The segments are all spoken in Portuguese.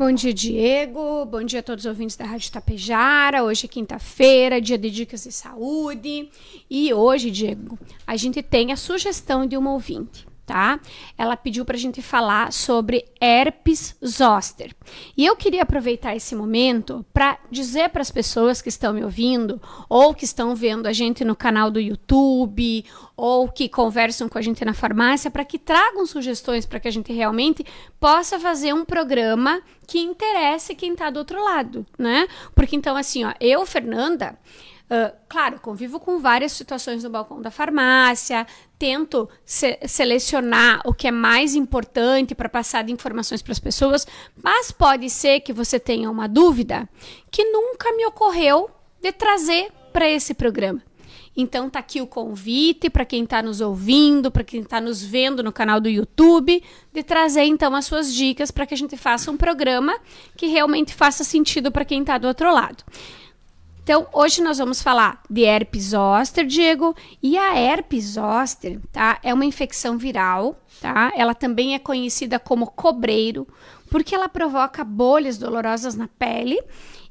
Bom dia, Diego. Bom dia a todos os ouvintes da Rádio Tapejara. Hoje é quinta-feira, dia de dicas de saúde. E hoje, Diego, a gente tem a sugestão de uma ouvinte, tá? Ela pediu para a gente falar sobre herpes zoster. E eu queria aproveitar esse momento para dizer para as pessoas que estão me ouvindo ou que estão vendo a gente no canal do YouTube ou que conversam com a gente na farmácia para que tragam sugestões para que a gente realmente possa fazer um programa que interesse quem está do outro lado, né? Porque então assim, ó, eu, Fernanda, claro, convivo com várias situações no balcão da farmácia, tento selecionar o que é mais importante para passar de informações para as pessoas, mas pode ser que você tenha uma dúvida que nunca me ocorreu de trazer para esse programa. Então tá aqui o convite para quem está nos ouvindo, para quem está nos vendo no canal do YouTube, de trazer então as suas dicas para que a gente faça um programa que realmente faça sentido para quem está do outro lado. Então, hoje nós vamos falar de herpes zoster, Diego, e a herpes zoster, tá? É uma infecção viral, tá? Ela também é conhecida como cobreiro, porque ela provoca bolhas dolorosas na pele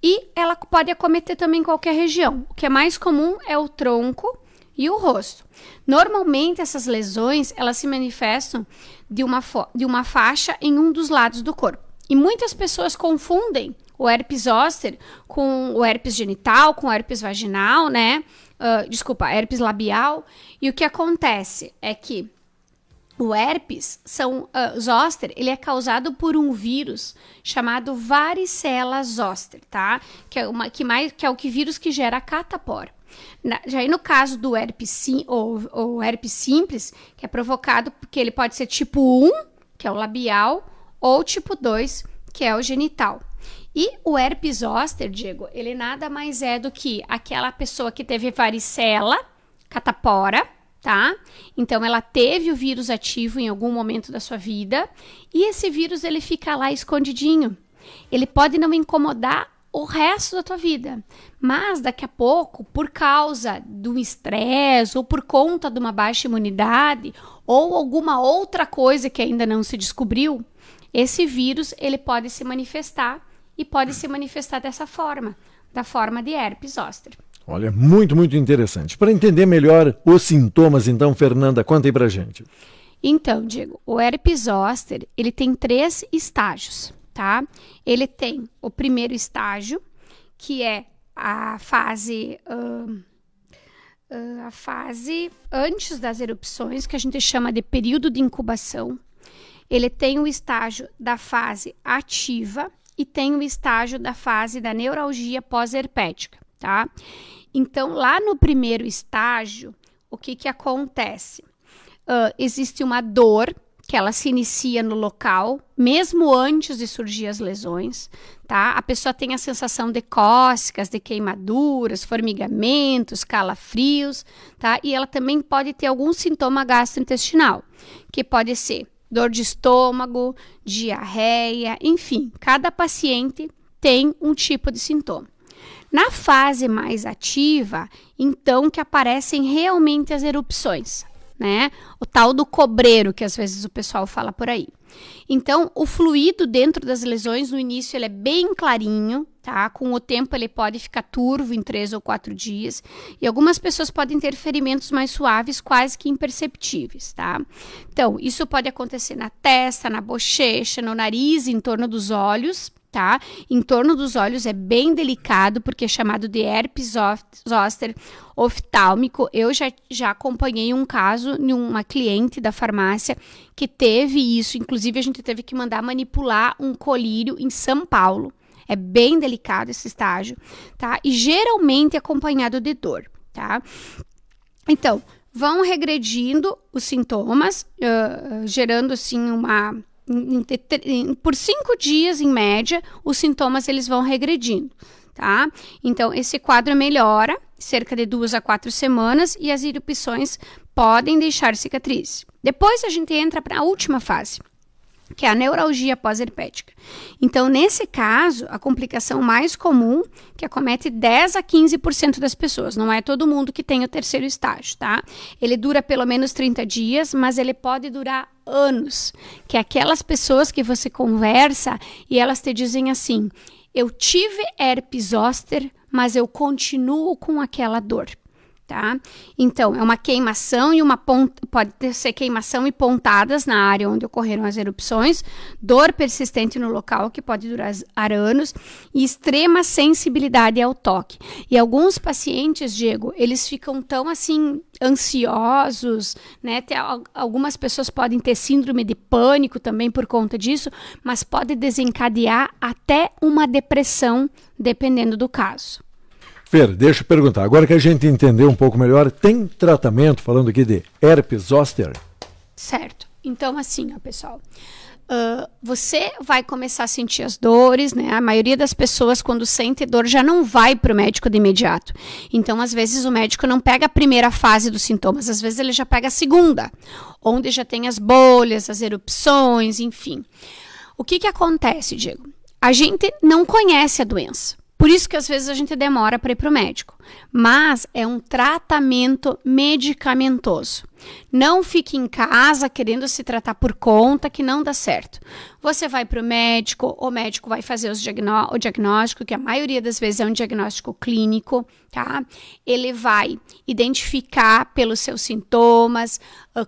e ela pode acometer também qualquer região. O que é mais comum é o tronco e o rosto. Normalmente, essas lesões, elas se manifestam de uma faixa em um dos lados do corpo. E muitas pessoas confundem o herpes zoster com o herpes genital, com o herpes vaginal, né? Herpes labial. E o que acontece é que o herpes zoster, ele é causado por um vírus chamado varicela zoster, tá? Que é o vírus que gera a catapora. Já aí no caso do herpes ou herpes simples, que é provocado porque ele pode ser tipo 1, que é o labial, ou tipo 2, que é o genital. E o herpes zoster, Diego, ele nada mais é do que aquela pessoa que teve varicela, catapora, tá? Então, ela teve o vírus ativo em algum momento da sua vida e esse vírus, ele fica lá escondidinho. Ele pode não incomodar o resto da tua vida, mas daqui a pouco, por causa do estresse ou por conta de uma baixa imunidade ou alguma outra coisa que ainda não se descobriu, esse vírus, ele pode se manifestar e pode se manifestar dessa forma, da forma de herpes zoster. Olha, muito, muito interessante. Para entender melhor os sintomas, então, Fernanda, conta aí pra gente. Então, Diego, o herpes zoster, ele tem 3 estágios, tá? Ele tem o primeiro estágio, que é a fase antes das erupções, que a gente chama de período de incubação. Ele tem o estágio da fase ativa e tem o estágio da fase da neuralgia pós-herpética, tá? Então, lá no primeiro estágio, o que acontece? Existe uma dor que ela se inicia no local, mesmo antes de surgir as lesões, tá? A pessoa tem a sensação de cócegas, de queimaduras, formigamentos, calafrios, tá? E ela também pode ter algum sintoma gastrointestinal, que pode ser dor de estômago, diarreia, enfim, cada paciente tem um tipo de sintoma. Na fase mais ativa, então que aparecem realmente as erupções, né? O tal do cobreiro, que às vezes o pessoal fala por aí. Então, o fluido dentro das lesões, no início, ele é bem clarinho, tá? Com o tempo, ele pode ficar turvo em 3 ou 4 dias. E algumas pessoas podem ter ferimentos mais suaves, quase que imperceptíveis, tá? Então, isso pode acontecer na testa, na bochecha, no nariz, em torno dos olhos, tá? Em torno dos olhos é bem delicado, porque é chamado de herpes zoster oftálmico. Eu já acompanhei um caso de uma cliente da farmácia que teve isso. Inclusive, a gente teve que mandar manipular um colírio em São Paulo. É bem delicado esse estágio, tá? E geralmente acompanhado de dor, tá? Então, vão regredindo os sintomas, gerando assim por 5 dias, em média, os sintomas eles vão regredindo, tá? Então, esse quadro melhora cerca de 2 a 4 semanas e as erupções podem deixar cicatriz. Depois a gente entra para a última fase, que é a neuralgia pós-herpética. Então, nesse caso, a complicação mais comum, que acomete 10 a 15% das pessoas, não é todo mundo que tem o terceiro estágio, tá? Ele dura pelo menos 30 dias, mas ele pode durar anos, que é aquelas pessoas que você conversa e elas te dizem assim, eu tive herpes zoster, mas eu continuo com aquela dor. Tá? Então, é uma queimação e pode ser queimação e pontadas na área onde ocorreram as erupções, dor persistente no local que pode durar anos e extrema sensibilidade ao toque. E alguns pacientes, Diego, eles ficam tão assim ansiosos, né? Algumas pessoas podem ter síndrome de pânico também por conta disso, mas pode desencadear até uma depressão, dependendo do caso. Fer, deixa eu perguntar, agora que a gente entendeu um pouco melhor, tem tratamento, falando aqui de herpes zoster? Certo. Então, assim, ó, pessoal, você vai começar a sentir as dores, né? A maioria das pessoas, quando sente dor, já não vai para o médico de imediato. Então, às vezes, o médico não pega a primeira fase dos sintomas, às vezes ele já pega a segunda, onde já tem as bolhas, as erupções, enfim. O que acontece, Diego? A gente não conhece a doença. Por isso que às vezes a gente demora para ir para o médico. Mas é um tratamento medicamentoso. Não fique em casa querendo se tratar por conta, que não dá certo. Você vai para o médico vai fazer o diagnóstico, que a maioria das vezes é um diagnóstico clínico, tá? Ele vai identificar pelos seus sintomas,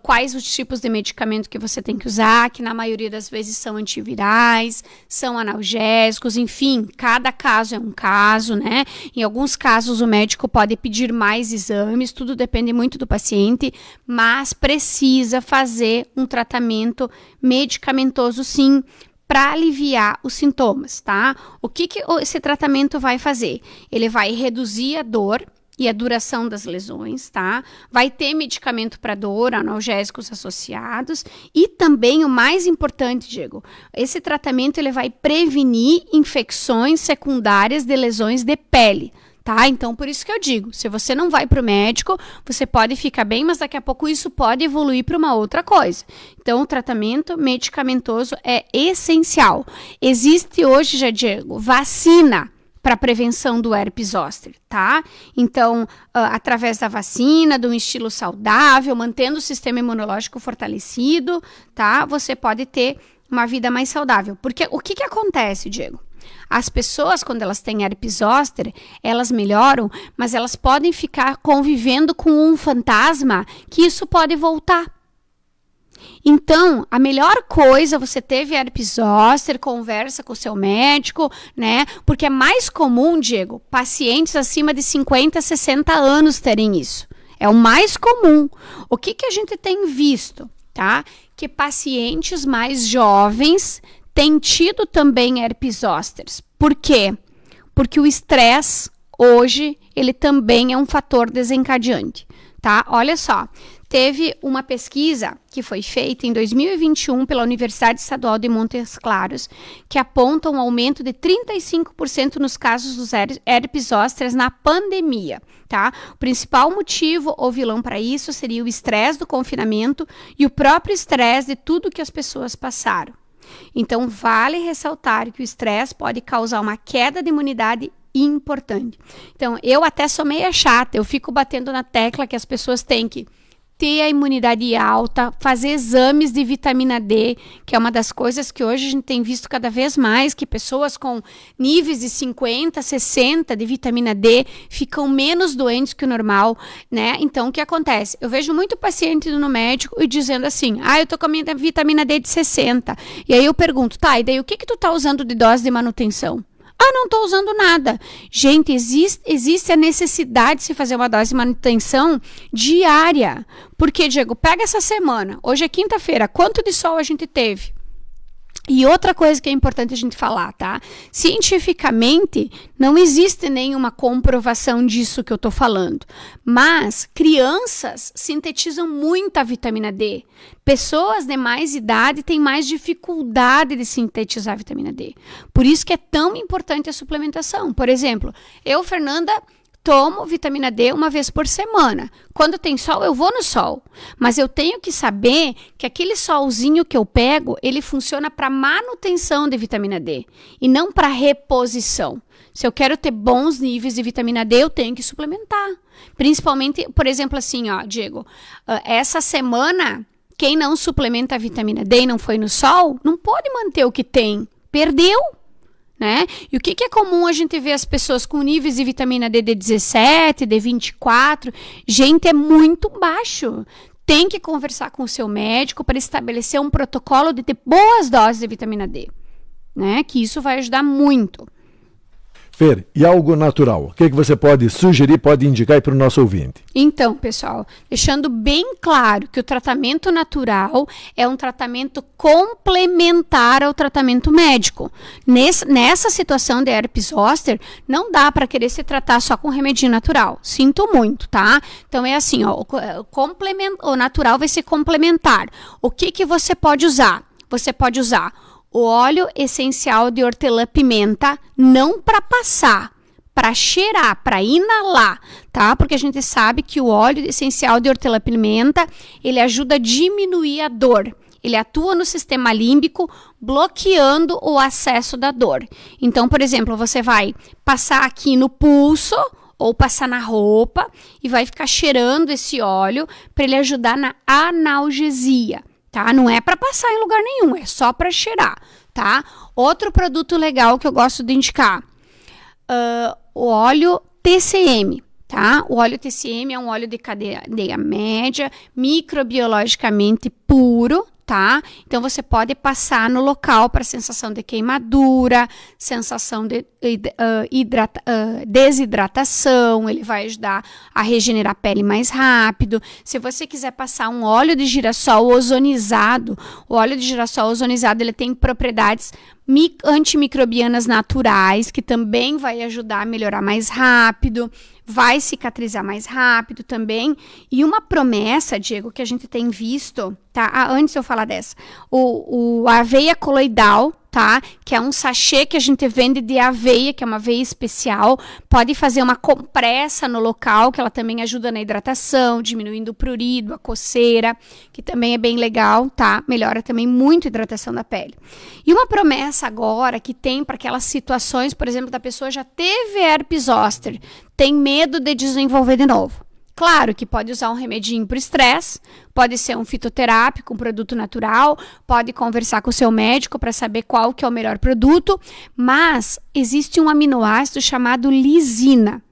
quais os tipos de medicamento que você tem que usar, que na maioria das vezes são antivirais, são analgésicos, enfim, cada caso é um caso, né? Em alguns casos o médico pode pedir mais exames, tudo depende muito do paciente, mas precisa fazer um tratamento medicamentoso sim, para aliviar os sintomas, tá? O que esse tratamento vai fazer? Ele vai reduzir a dor e a duração das lesões, tá? Vai ter medicamento para dor, analgésicos associados e também o mais importante, Diego, esse tratamento ele vai prevenir infecções secundárias de lesões de pele. Tá? Então, por isso que eu digo, se você não vai para o médico, você pode ficar bem, mas daqui a pouco isso pode evoluir para uma outra coisa. Então, o tratamento medicamentoso é essencial. Existe hoje, já Diego, vacina para prevenção do herpes zoster, tá? Então, através da vacina, de um estilo saudável, mantendo o sistema imunológico fortalecido, tá? Você pode ter uma vida mais saudável. Porque o que acontece, Diego? As pessoas, quando elas têm herpes zoster, elas melhoram, mas elas podem ficar convivendo com um fantasma que isso pode voltar. Então, a melhor coisa, você teve herpes zoster, conversa com o seu médico, né? Porque é mais comum, Diego, pacientes acima de 50, 60 anos terem isso. É o mais comum. O que a gente tem visto, tá? Que pacientes mais jovens têm tido também herpes zoster. Por quê? Porque o estresse, hoje, ele também é um fator desencadeante, tá? Olha só, teve uma pesquisa que foi feita em 2021 pela Universidade Estadual de Montes Claros, que aponta um aumento de 35% nos casos dos herpes zoster na pandemia, tá? O principal motivo ou vilão para isso seria o estresse do confinamento e o próprio estresse de tudo que as pessoas passaram. Então, vale ressaltar que o estresse pode causar uma queda de imunidade importante. Então, eu até sou meia chata, eu fico batendo na tecla que as pessoas têm que ter a imunidade alta, fazer exames de vitamina D, que é uma das coisas que hoje a gente tem visto cada vez mais, que pessoas com níveis de 50, 60 de vitamina D ficam menos doentes que o normal, né? Então, o que acontece? Eu vejo muito paciente indo no médico e dizendo assim, eu tô com a minha vitamina D de 60. E aí eu pergunto, tá, e daí o que tu tá usando de dose de manutenção? Não estou usando nada. Gente, existe a necessidade de se fazer uma dose de manutenção diária. Porque, Diego, pega essa semana. Hoje é quinta-feira. Quanto de sol a gente teve? E outra coisa que é importante a gente falar, tá? Cientificamente, não existe nenhuma comprovação disso que eu tô falando. Mas crianças sintetizam muita vitamina D. Pessoas de mais idade têm mais dificuldade de sintetizar vitamina D. Por isso que é tão importante a suplementação. Por exemplo, eu, Fernanda, tomo vitamina D uma vez por semana. Quando tem sol, eu vou no sol. Mas eu tenho que saber que aquele solzinho que eu pego, ele funciona para manutenção de vitamina D e não para reposição. Se eu quero ter bons níveis de vitamina D, eu tenho que suplementar. Principalmente, por exemplo, assim, Diego, essa semana quem não suplementa a vitamina D e não foi no sol, não pode manter o que tem. Perdeu, né? E o que é comum a gente ver as pessoas com níveis de vitamina D de 17, de 24? Gente, é muito baixo. Tem que conversar com o seu médico para estabelecer um protocolo de ter boas doses de vitamina D, né? Que isso vai ajudar muito. Fer, e algo natural? O que você pode sugerir, pode indicar aí para o nosso ouvinte? Então, pessoal, deixando bem claro que o tratamento natural é um tratamento complementar ao tratamento médico. Nessa situação de herpes zoster, não dá para querer se tratar só com remedinho natural. Sinto muito, tá? Então é assim, ó, o natural vai ser complementar. O que você pode usar? Você pode usar o óleo essencial de hortelã-pimenta, não para passar, para cheirar, para inalar, tá? Porque a gente sabe que o óleo essencial de hortelã-pimenta, ele ajuda a diminuir a dor. Ele atua no sistema límbico, bloqueando o acesso da dor. Então, por exemplo, você vai passar aqui no pulso ou passar na roupa e vai ficar cheirando esse óleo para ele ajudar na analgesia. Tá? Não é para passar em lugar nenhum, é só para cheirar, tá? Outro produto legal que eu gosto de indicar, o óleo TCM, tá? O óleo TCM é um óleo de cadeia média, microbiologicamente puro, tá? Então, você pode passar no local para sensação de queimadura, sensação de desidratação, ele vai ajudar a regenerar a pele mais rápido. Se você quiser passar um óleo de girassol ozonizado, o óleo de girassol ozonizado, ele tem propriedades antimicrobianas naturais, que também vai ajudar a melhorar mais rápido, vai cicatrizar mais rápido também. E uma promessa, Diego, que a gente tem visto, tá? Antes de eu falar dessa, o aveia coloidal, tá? Que é um sachê que a gente vende de aveia, que é uma aveia especial. Pode fazer uma compressa no local, que ela também ajuda na hidratação, diminuindo o prurido, a coceira, que também é bem legal, tá? Melhora também muito a hidratação da pele. E uma promessa agora que tem para aquelas situações, por exemplo, da pessoa já teve herpes zoster, tem medo de desenvolver de novo. Claro que pode usar um remedinho para o estresse, pode ser um fitoterápico, um produto natural, pode conversar com o seu médico para saber qual que é o melhor produto, mas existe um aminoácido chamado lisina,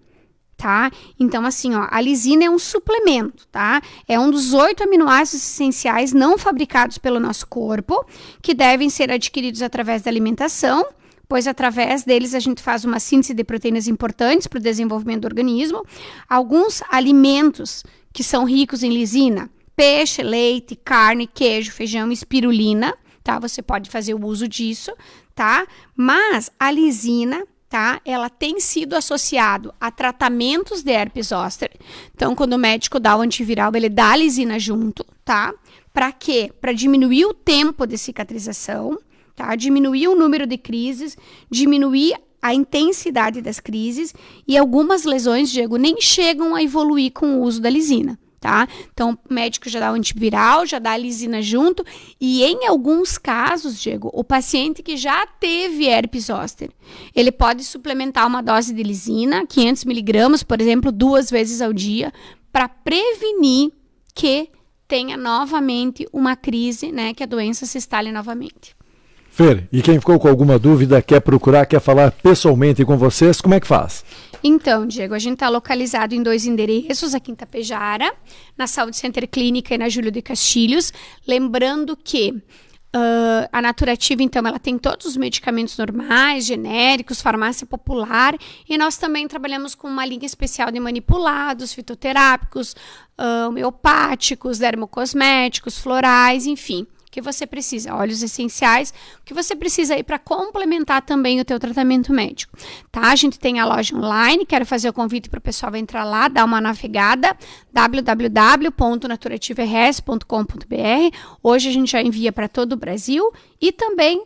tá? Então, assim, ó, a lisina é um suplemento, tá? É um dos 8 aminoácidos essenciais não fabricados pelo nosso corpo, que devem ser adquiridos através da alimentação, pois através deles a gente faz uma síntese de proteínas importantes para o desenvolvimento do organismo. Alguns alimentos que são ricos em lisina, peixe, leite, carne, queijo, feijão e espirulina, tá? Você pode fazer o uso disso, tá? Mas a lisina, tá? Ela tem sido associado a tratamentos de herpes zoster. Então, quando o médico dá o antiviral, ele dá a lisina junto, tá? Para quê? Para diminuir o tempo de cicatrização, tá? Diminuir o número de crises, diminuir a intensidade das crises, e algumas lesões, Diego, nem chegam a evoluir com o uso da lisina, tá? Então, o médico já dá o antiviral, já dá a lisina junto, e em alguns casos, Diego, o paciente que já teve herpes zoster, ele pode suplementar uma dose de lisina, 500 miligramas, por exemplo, 2 vezes ao dia, para prevenir que tenha novamente uma crise, né, que a doença se instale novamente. Fer, e quem ficou com alguma dúvida, quer procurar, quer falar pessoalmente com vocês, como é que faz? Então, Diego, a gente está localizado em 2 endereços, aqui em Itapejara, na Saúde Center Clínica e na Júlio de Castilhos. Lembrando que a Naturativa, então, ela tem todos os medicamentos normais, genéricos, farmácia popular, e nós também trabalhamos com uma linha especial de manipulados, fitoterápicos, homeopáticos, dermocosméticos, florais, enfim. Que você precisa, óleos essenciais, o que você precisa aí para complementar também o teu tratamento médico, tá? A gente tem a loja online, quero fazer o convite para o pessoal entrar lá, dar uma navegada, www.naturativaRS.com.br. Hoje a gente já envia para todo o Brasil, e também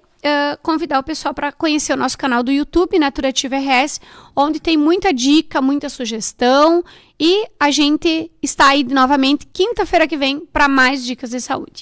convidar o pessoal para conhecer o nosso canal do YouTube, Naturativa RS, onde tem muita dica, muita sugestão, e a gente está aí novamente quinta-feira que vem para mais dicas de saúde.